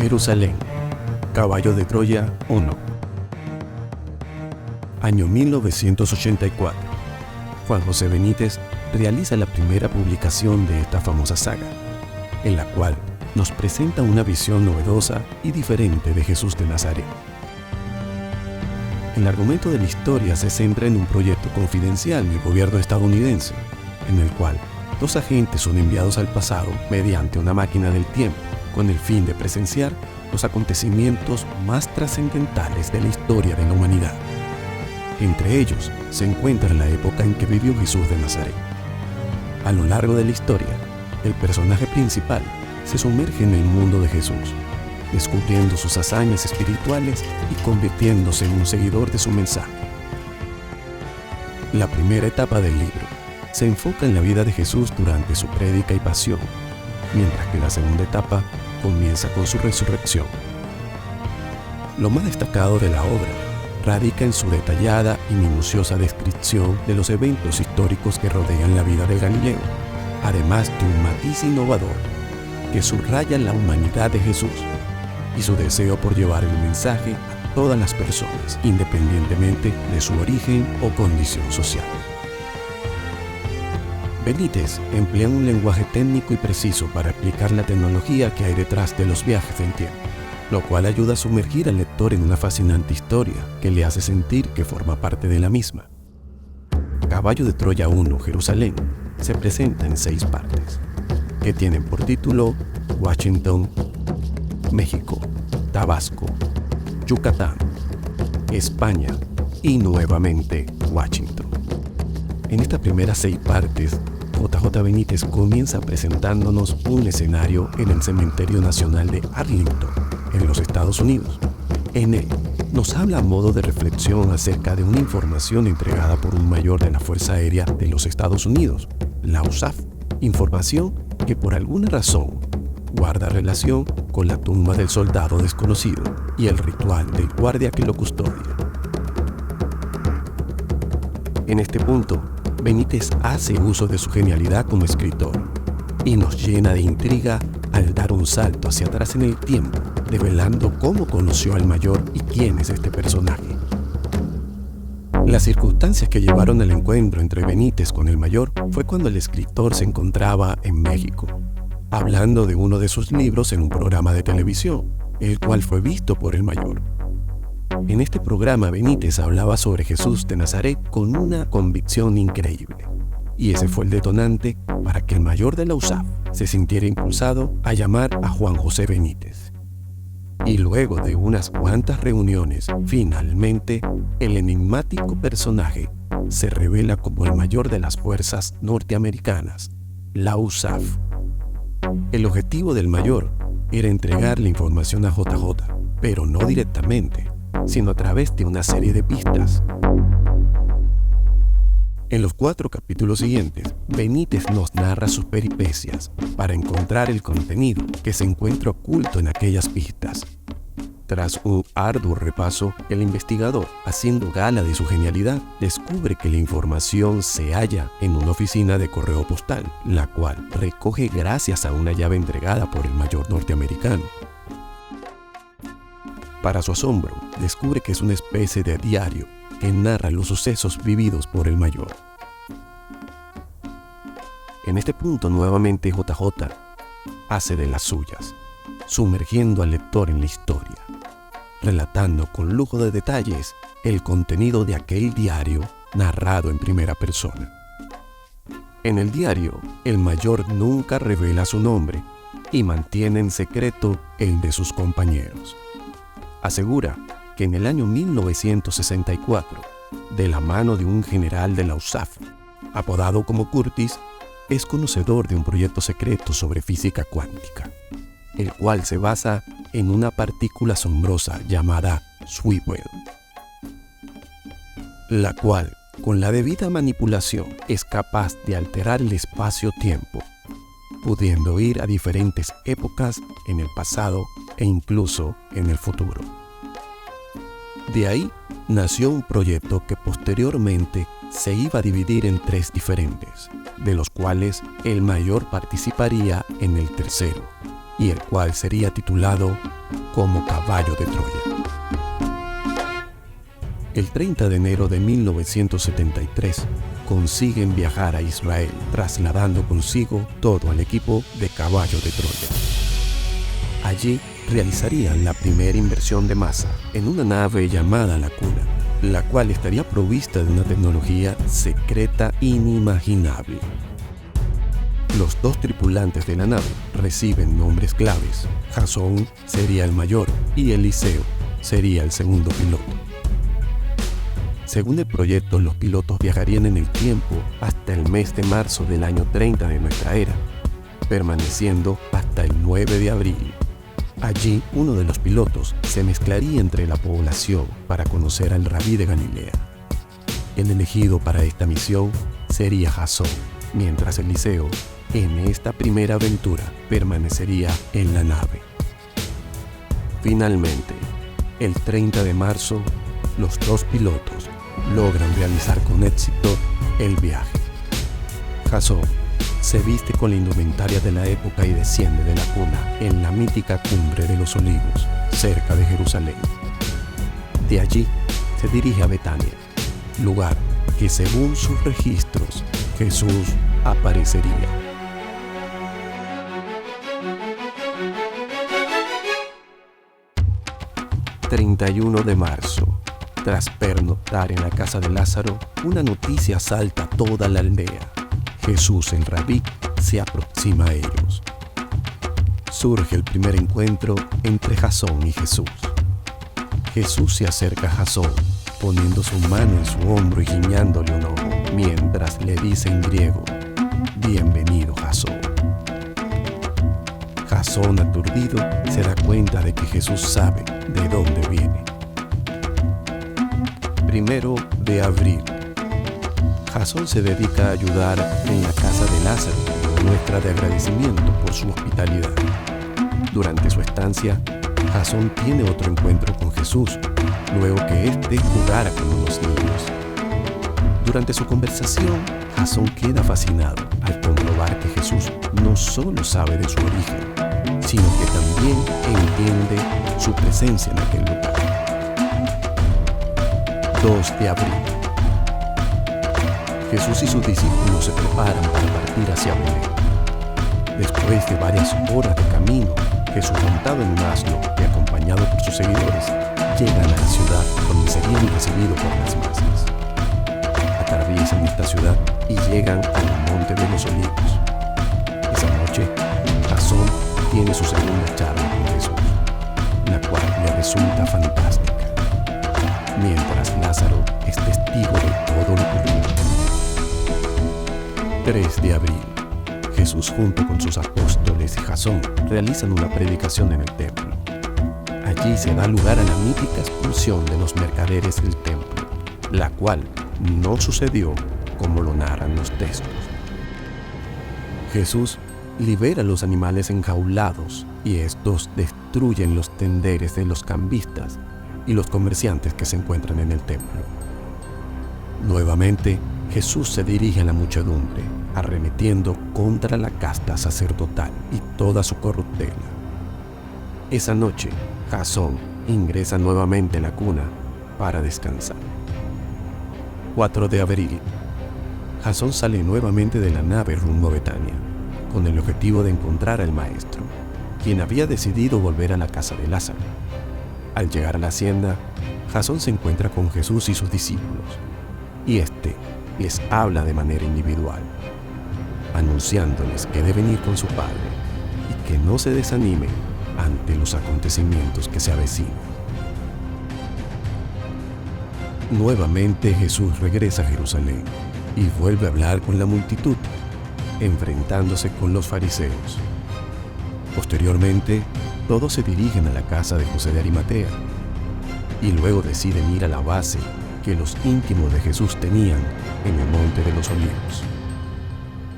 Jerusalén, Caballo de Troya 1. Año 1984. Juan José Benítez realiza la primera publicación de esta famosa saga, en la cual nos presenta una visión novedosa y diferente de Jesús de Nazaret. El argumento de la historia se centra en un proyecto confidencial del gobierno estadounidense, en el cual dos agentes son enviados al pasado mediante una máquina del tiempo, con el fin de presenciar los acontecimientos más trascendentales de la historia de la humanidad. Entre ellos se encuentra la época en que vivió Jesús de Nazaret. A lo largo de la historia, el personaje principal se sumerge en el mundo de Jesús, descubriendo sus hazañas espirituales y convirtiéndose en un seguidor de su mensaje. La primera etapa del libro se enfoca en la vida de Jesús durante su prédica y pasión, mientras que la segunda etapa comienza con su resurrección. Lo más destacado de la obra radica en su detallada y minuciosa descripción de los eventos históricos que rodean la vida de Galileo, además de un matiz innovador que subraya la humanidad de Jesús y su deseo por llevar el mensaje a todas las personas, independientemente de su origen o condición social. Benítez emplea un lenguaje técnico y preciso para explicar la tecnología que hay detrás de los viajes en tiempo, lo cual ayuda a sumergir al lector en una fascinante historia que le hace sentir que forma parte de la misma. Caballo de Troya 1, Jerusalén, se presenta en 6 partes, que tienen por título Washington, México, Tabasco, Yucatán, España y nuevamente Washington. En estas primeras 6 partes, JJ Benítez comienza presentándonos un escenario en el Cementerio Nacional de Arlington, en los Estados Unidos. En él, nos habla a modo de reflexión acerca de una información entregada por un mayor de la Fuerza Aérea de los Estados Unidos, la USAF, información que por alguna razón guarda relación con la tumba del soldado desconocido y el ritual del guardia que lo custodia. En este punto, Benítez hace uso de su genialidad como escritor y nos llena de intriga al dar un salto hacia atrás en el tiempo, revelando cómo conoció al mayor y quién es este personaje. Las circunstancias que llevaron al encuentro entre Benítez con el mayor fue cuando el escritor se encontraba en México, hablando de uno de sus libros en un programa de televisión, el cual fue visto por el mayor. En este programa Benítez hablaba sobre Jesús de Nazaret con una convicción increíble, y ese fue el detonante para que el mayor de la USAF se sintiera impulsado a llamar a Juan José Benítez. Y luego de unas cuantas reuniones, finalmente, el enigmático personaje se revela como el mayor de las fuerzas norteamericanas, la USAF. El objetivo del mayor era entregar la información a JJ, pero no directamente, sino a través de una serie de pistas. En los 4 capítulos siguientes, Benítez nos narra sus peripecias para encontrar el contenido que se encuentra oculto en aquellas pistas. Tras un arduo repaso, el investigador, haciendo gala de su genialidad, descubre que la información se halla en una oficina de correo postal, la cual recoge gracias a una llave entregada por el mayor norteamericano. Para su asombro, descubre que es una especie de diario que narra los sucesos vividos por el mayor. En este punto, nuevamente JJ hace de las suyas, sumergiendo al lector en la historia, relatando con lujo de detalles el contenido de aquel diario narrado en primera persona. En el diario, el mayor nunca revela su nombre y mantiene en secreto el de sus compañeros. Asegura que en el año 1964, de la mano de un general de la USAF, apodado como Curtis, es conocedor de un proyecto secreto sobre física cuántica, el cual se basa en una partícula asombrosa llamada Swivel, la cual, con la debida manipulación, es capaz de alterar el espacio-tiempo, pudiendo ir a diferentes épocas en el pasado e incluso en el futuro. De ahí nació un proyecto que posteriormente se iba a dividir en 3 diferentes, de los cuales el mayor participaría en el tercero, y el cual sería titulado como caballo de Troya. El 30 de enero de 1973 consiguen viajar a Israel, trasladando consigo todo el equipo de caballo de Troya. Allí realizarían la primera inversión de masa en una nave llamada la Cuna, la cual estaría provista de una tecnología secreta inimaginable. Los dos tripulantes de la nave reciben nombres claves. Jasón sería el mayor y Eliseo sería el segundo piloto. Según el proyecto, los pilotos viajarían en el tiempo hasta el mes de marzo del año 30 de nuestra era, permaneciendo hasta el 9 de abril. Allí, uno de los pilotos se mezclaría entre la población para conocer al Rabí de Galilea. El elegido para esta misión sería Jasón, mientras Eliseo, en esta primera aventura, permanecería en la nave. Finalmente, el 30 de marzo, los dos pilotos logran realizar con éxito el viaje. Jasón se viste con la indumentaria de la época y desciende de la cuna en la mítica Cumbre de los Olivos, cerca de Jerusalén. De allí se dirige a Betania, lugar que según sus registros Jesús aparecería. ...31 de marzo... Tras pernoctar en la casa de Lázaro, una noticia asalta a toda la aldea. Jesús, el Rabí, se aproxima a ellos. Surge el primer encuentro entre Jasón y Jesús. Jesús se acerca a Jasón, poniendo su mano en su hombro y guiñándole un ojo, mientras le dice en griego: «Bienvenido, Jasón». Jasón, aturdido, se da cuenta de que Jesús sabe de dónde viene. 1 de abril. Jasón se dedica a ayudar en la casa de Lázaro, muestra de agradecimiento por su hospitalidad. Durante su estancia, Jasón tiene otro encuentro con Jesús, luego que éste jugara con unos niños. Durante su conversación, Jasón queda fascinado al comprobar que Jesús no solo sabe de su origen, sino que también entiende su presencia en aquel lugar. 2 de abril. Jesús y sus discípulos se preparan para partir hacia Belén. Después de varias horas de camino, Jesús, montado en un asno y acompañado por sus seguidores, llegan a la ciudad donde serían recibidos por las masas. Atraviesan esta ciudad y llegan al Monte de los Olivos. Esa noche, Jasón tiene su segunda charla con Jesús, la cual le resulta fantástica, mientras Lázaro es testigo de todo lo ocurrido. 3 de abril. Jesús, junto con sus apóstoles y Jasón, realizan una predicación en el templo. Allí se da lugar a la mítica expulsión de los mercaderes del templo, la cual no sucedió como lo narran los textos. Jesús libera a los animales enjaulados y estos destruyen los tenderes de los cambistas y los comerciantes que se encuentran en el templo. Nuevamente, Jesús se dirige a la muchedumbre, arremetiendo contra la casta sacerdotal y toda su corruptela. Esa noche, Jasón ingresa nuevamente en la cuna para descansar. 4 de abril. Jasón sale nuevamente de la nave rumbo a Betania, con el objetivo de encontrar al maestro, quien había decidido volver a la casa de Lázaro. Al llegar a la hacienda, Jasón se encuentra con Jesús y sus discípulos, y éste les habla de manera individual, anunciándoles que deben ir con su padre y que no se desanimen ante los acontecimientos que se avecinan. Nuevamente Jesús regresa a Jerusalén y vuelve a hablar con la multitud, enfrentándose con los fariseos. Posteriormente, todos se dirigen a la casa de José de Arimatea y luego deciden ir a la base que los íntimos de Jesús tenían en el Monte de los Olivos.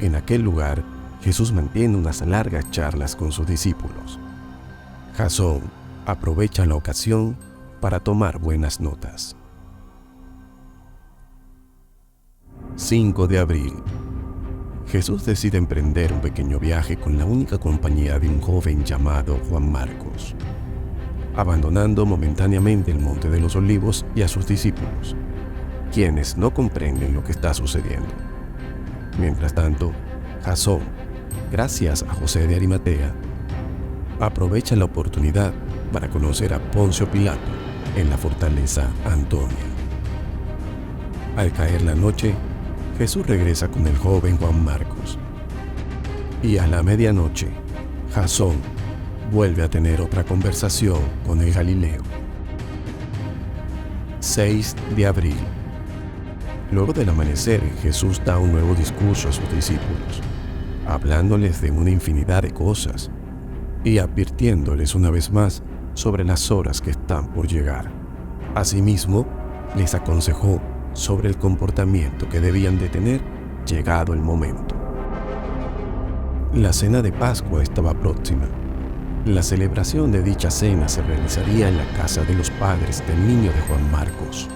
En aquel lugar, Jesús mantiene unas largas charlas con sus discípulos. Jasón aprovecha la ocasión para tomar buenas notas. 5 de abril. Jesús decide emprender un pequeño viaje con la única compañía de un joven llamado Juan Marcos. abandonando momentáneamente el Monte de los Olivos y a sus discípulos, quienes no comprenden lo que está sucediendo. Mientras tanto, Jasón, gracias a José de Arimatea, aprovecha la oportunidad para conocer a Poncio Pilato en la fortaleza Antonia. Al caer la noche, Jesús regresa con el joven Juan Marcos. Y a la medianoche, Jasón vuelve a tener otra conversación con el Galileo. 6 de abril. Luego del amanecer, Jesús da un nuevo discurso a sus discípulos, hablándoles de una infinidad de cosas y advirtiéndoles una vez más sobre las horas que están por llegar. Asimismo, les aconsejó sobre el comportamiento que debían de tener llegado el momento. La cena de Pascua estaba próxima. La celebración de dicha cena se realizaría en la casa de los padres del niño de Juan Marcos.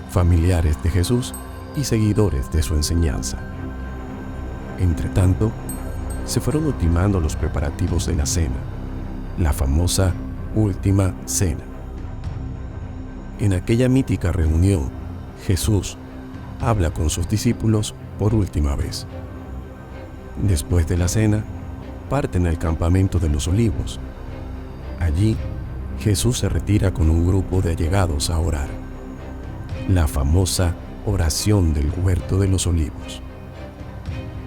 Familiares de Jesús y seguidores de su enseñanza. Entretanto, se fueron ultimando los preparativos de la cena, la famosa Última Cena. En aquella mítica reunión, Jesús habla con sus discípulos por última vez. Después de la cena, parten al campamento de los Olivos. Allí, Jesús se retira con un grupo de allegados a orar. La famosa oración del Huerto de los Olivos.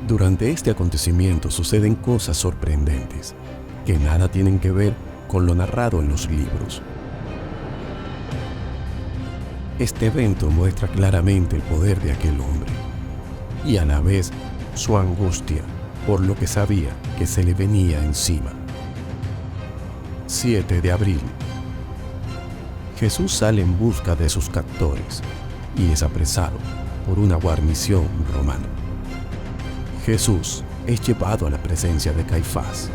Durante este acontecimiento suceden cosas sorprendentes que nada tienen que ver con lo narrado en los libros. Este evento muestra claramente el poder de aquel hombre y a la vez su angustia por lo que sabía que se le venía encima. 7 de abril. Jesús sale en busca de sus captores y es apresado por una guarnición romana. Jesús es llevado a la presencia de Caifás.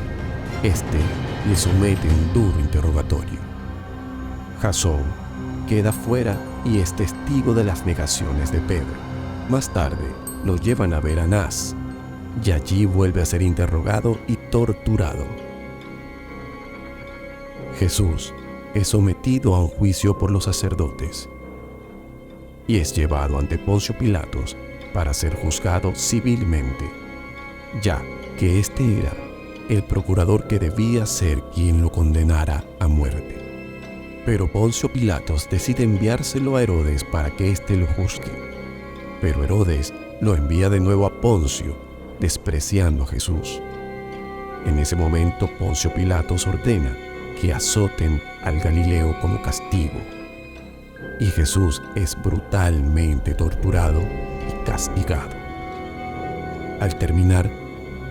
Este le somete un duro interrogatorio. Jasón queda fuera y es testigo de las negaciones de Pedro. Más tarde lo llevan a ver a Anás y allí vuelve a ser interrogado y torturado. Jesús es sometido a un juicio por los sacerdotes y es llevado ante Poncio Pilatos para ser juzgado civilmente, ya que este era el procurador que debía ser quien lo condenara a muerte. Pero Poncio Pilatos decide enviárselo a Herodes para que éste lo juzgue. Pero Herodes lo envía de nuevo a Poncio, despreciando a Jesús. En ese momento Poncio Pilatos ordena que azoten al Galileo como castigo. Y Jesús es brutalmente torturado y castigado. Al terminar,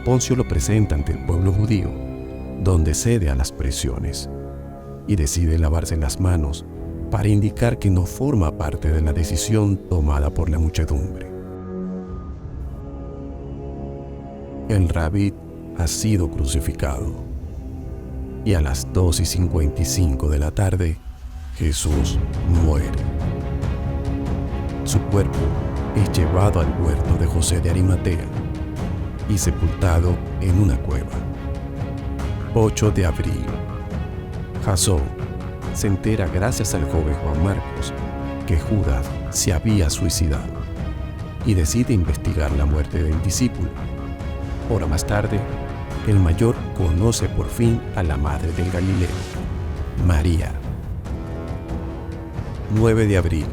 Poncio lo presenta ante el pueblo judío, donde cede a las presiones y decide lavarse las manos para indicar que no forma parte de la decisión tomada por la muchedumbre. El Rabí ha sido crucificado y a las 2:55 de la tarde Jesús muere. Su cuerpo es llevado al huerto de José de Arimatea y sepultado en una cueva. 8 de abril. Jasón se entera gracias al joven Juan Marcos que Judas se había suicidado y decide investigar la muerte del discípulo. Hora más tarde, el mayor conoce por fin a la madre del Galileo, María. 9 de abril.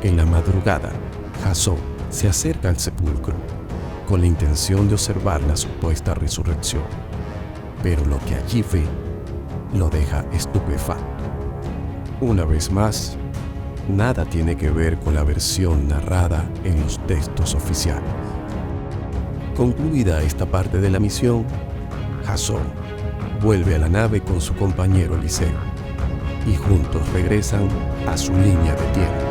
En la madrugada, Jasón se acerca al sepulcro con la intención de observar la supuesta resurrección, pero lo que allí ve lo deja estupefacto. Una vez más, nada tiene que ver con la versión narrada en los textos oficiales. Concluida esta parte de la misión, Jasón vuelve a la nave con su compañero Eliseo y juntos regresan a su línea de tiempo.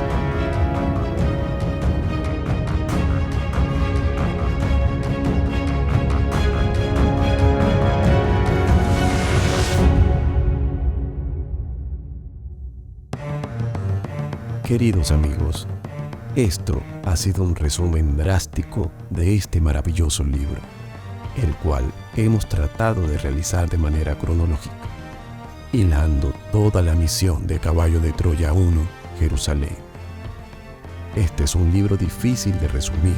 Queridos amigos, esto ha sido un resumen drástico de este maravilloso libro. el cual hemos tratado de realizar de manera cronológica, hilando toda la misión de Caballo de Troya 1, Jerusalén. Este es un libro difícil de resumir.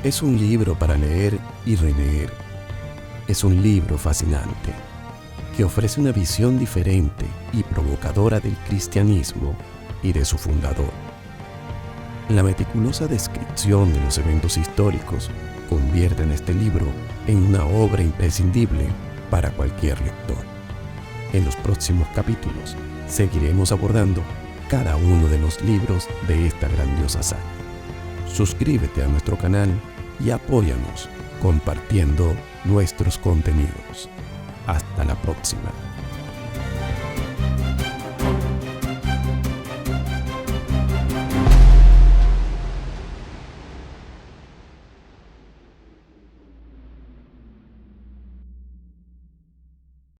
Es un libro para leer y releer. Es un libro fascinante, que ofrece una visión diferente y provocadora del cristianismo y de su fundador. La meticulosa descripción de los eventos históricos convierte en este libro en una obra imprescindible para cualquier lector. En los próximos capítulos seguiremos abordando cada uno de los libros de esta grandiosa saga. Suscríbete a nuestro canal y apóyanos compartiendo nuestros contenidos. Hasta la próxima.